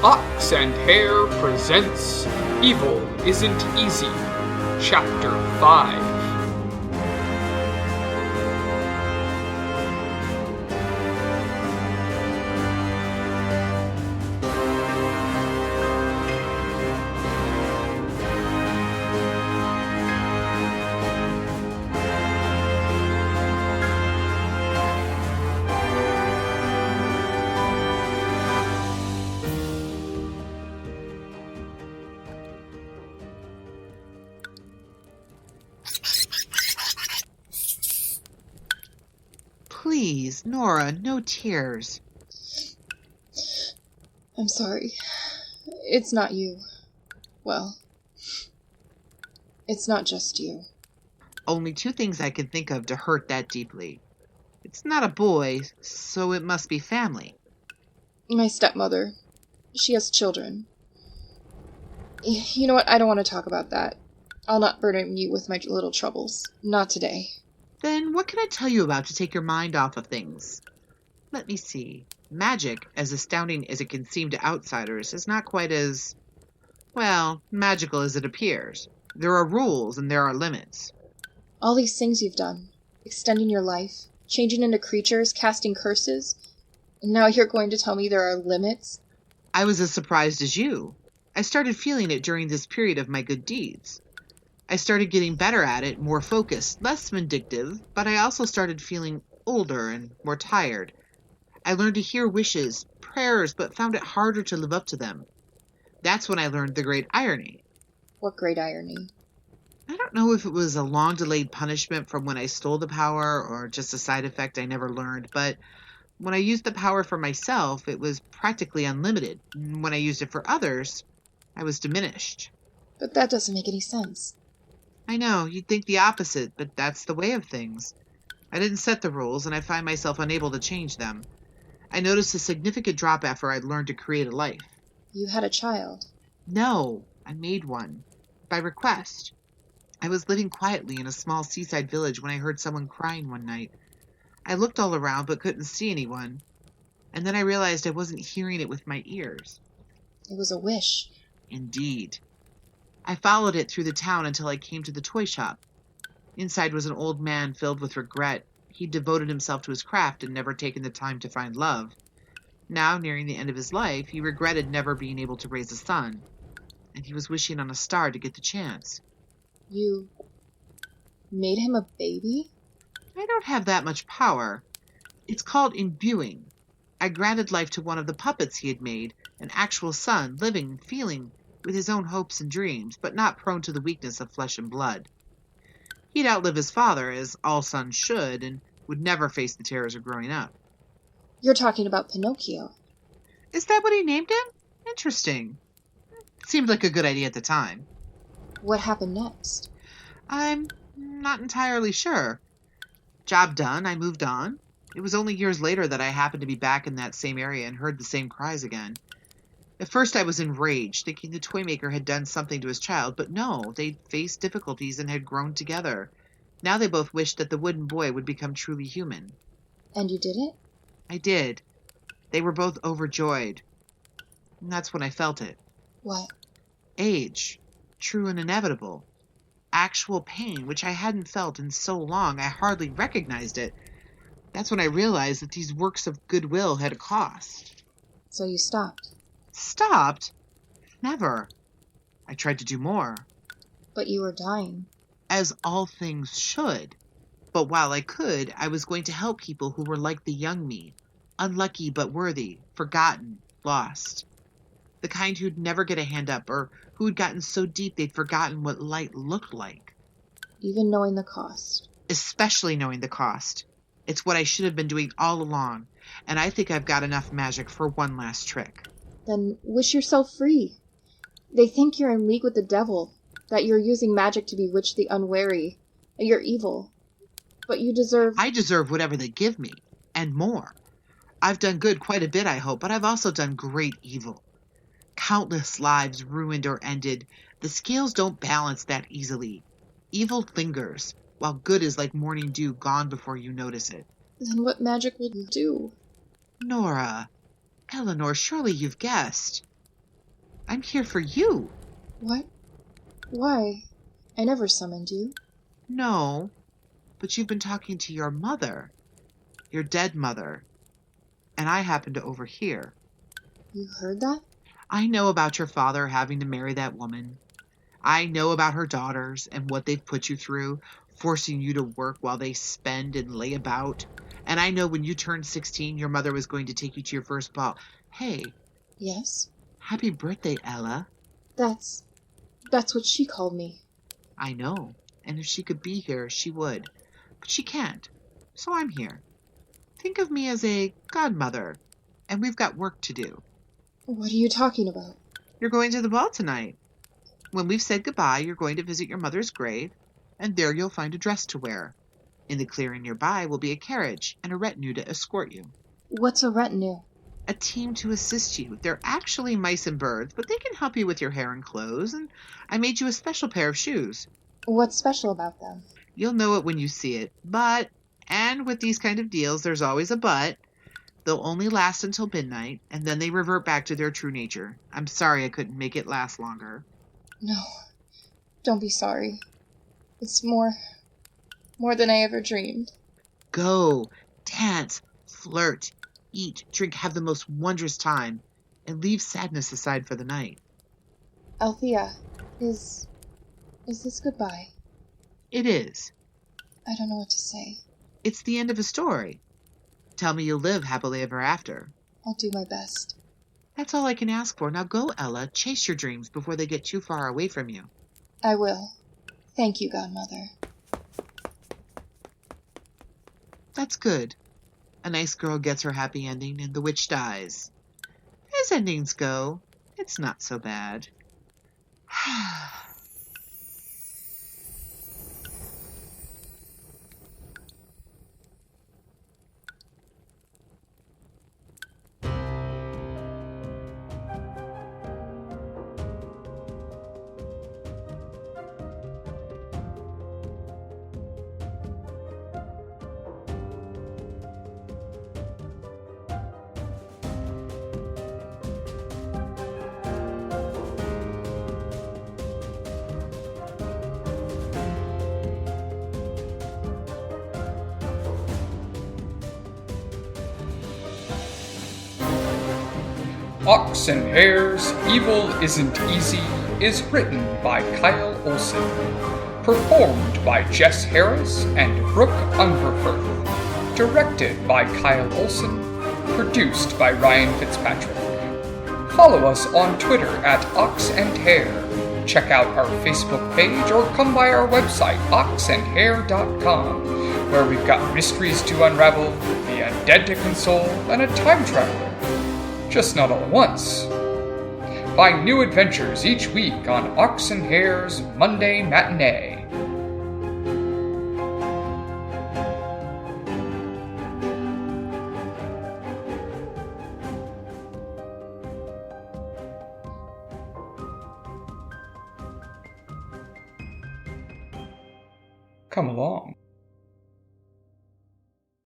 Ox and Hare presents Evil Isn't Easy, Chapter 5. Please, Nora, no tears. I'm sorry. It's not you. Well, it's not just you. Only two things I can think of to hurt that deeply. It's not a boy, so it must be family. My stepmother. She has children. You know what? I don't want to talk about that. I'll not burden you with my little troubles. Not today. Then what can I tell you about to take your mind off of things? Let me see. Magic, as astounding as it can seem to outsiders, is not quite as, magical as it appears. There are rules and there are limits. All these things you've done. Extending your life. Changing into creatures. Casting curses. And now you're going to tell me there are limits? I was as surprised as you. I started feeling it during this period of my good deeds. I started getting better at it, more focused, less vindictive, but I also started feeling older and more tired. I learned to hear wishes, prayers, but found it harder to live up to them. That's when I learned the great irony. What great irony? I don't know if it was a long-delayed punishment from when I stole the power or just a side effect I never learned, but when I used the power for myself, it was practically unlimited. When I used it for others, I was diminished. But that doesn't make any sense. I know, you'd think the opposite, but that's the way of things. I didn't set the rules, and I find myself unable to change them. I noticed a significant drop after I'd learned to create a life. You had a child. No, I made one. By request. I was living quietly in a small seaside village when I heard someone crying one night. I looked all around but couldn't see anyone. And then I realized I wasn't hearing it with my ears. It was a wish. Indeed. I followed it through the town until I came to the toy shop. Inside was an old man filled with regret. He'd devoted himself to his craft and never taken the time to find love. Now, nearing the end of his life, he regretted never being able to raise a son. And he was wishing on a star to get the chance. You made him a baby? I don't have that much power. It's called imbuing. I granted life to one of the puppets he had made, an actual son, living, feeling, with his own hopes and dreams, but not prone to the weakness of flesh and blood. He'd outlive his father, as all sons should, and would never face the terrors of growing up. You're talking about Pinocchio. Is that what he named him? Interesting. Seemed like a good idea at the time. What happened next? I'm not entirely sure. Job done, I moved on. It was only years later that I happened to be back in that same area and heard the same cries again. At first I was enraged, thinking the toy maker had done something to his child, but no, they'd faced difficulties and had grown together. Now they both wished that the wooden boy would become truly human. And you did it? I did. They were both overjoyed. And that's when I felt it. What? Age. True and inevitable. Actual pain, which I hadn't felt in so long I hardly recognized it. That's when I realized that these works of goodwill had a cost. So you stopped? Stopped? Never. I tried to do more. But you were dying. As all things should. But while I could, I was going to help people who were like the young me. Unlucky but worthy, forgotten, lost. The kind who'd never get a hand up, or who'd gotten so deep they'd forgotten what light looked like. Even knowing the cost. Especially knowing the cost. It's what I should have been doing all along, and I think I've got enough magic for one last trick. Then wish yourself free. They think you're in league with the devil, that you're using magic to bewitch the unwary, that you're evil. But you deserve... I deserve whatever they give me, and more. I've done good quite a bit, I hope, but I've also done great evil. Countless lives ruined or ended. The scales don't balance that easily. Evil lingers, while good is like morning dew gone before you notice it. Then what magic will you do? Nora, Eleanor, surely you've guessed. I'm here for you. What? Why? I never summoned you. No, but you've been talking to your mother, your dead mother, and I happened to overhear. You heard that? I know about your father having to marry that woman. I know about her daughters and what they've put you through, forcing you to work while they spend and lay about. And I know when you turned 16, your mother was going to take you to your first ball. Hey, Yes. happy birthday, Ella. That's what she called me. I know, and if she could be here, she would. But she can't, so I'm here. Think of me as a godmother, and we've got work to do. What are you talking about? You're going to the ball tonight. When we've said goodbye, you're going to visit your mother's grave, and there you'll find a dress to wear. In the clearing nearby will be a carriage and a retinue to escort you. What's a retinue? A team to assist you. They're actually mice and birds, but they can help you with your hair and clothes, and I made you a special pair of shoes. What's special about them? You'll know it when you see it, but, and with these kind of deals, there's always a but, they'll only last until midnight, and then they revert back to their true nature. I'm sorry I couldn't make it last longer. No. Don't be sorry. It's more than I ever dreamed. Go, dance, flirt, eat, drink, have the most wondrous time, and leave sadness aside for the night. Althea, is this goodbye? It is. I don't know what to say. It's the end of a story. Tell me you'll live happily ever after. I'll do my best. That's all I can ask for. Now go, Ella. Chase your dreams before they get too far away from you. I will. Thank you, Godmother. That's good. A nice girl gets her happy ending and the witch dies. As endings go, it's not so bad. Ox and Hare's Evil Isn't Easy is written by Kyle Olson, performed by Jess Harris and Brooke Ungerfurth, directed by Kyle Olson, produced by Ryan Fitzpatrick. Follow us on Twitter at Ox and Hare. Check out our Facebook page or come by our website, oxandhare.com, where we've got mysteries to unravel, the undead to console, and a time traveler. Just not all at once. Find new adventures each week on Ox and Hare's Monday Matinee. Come along.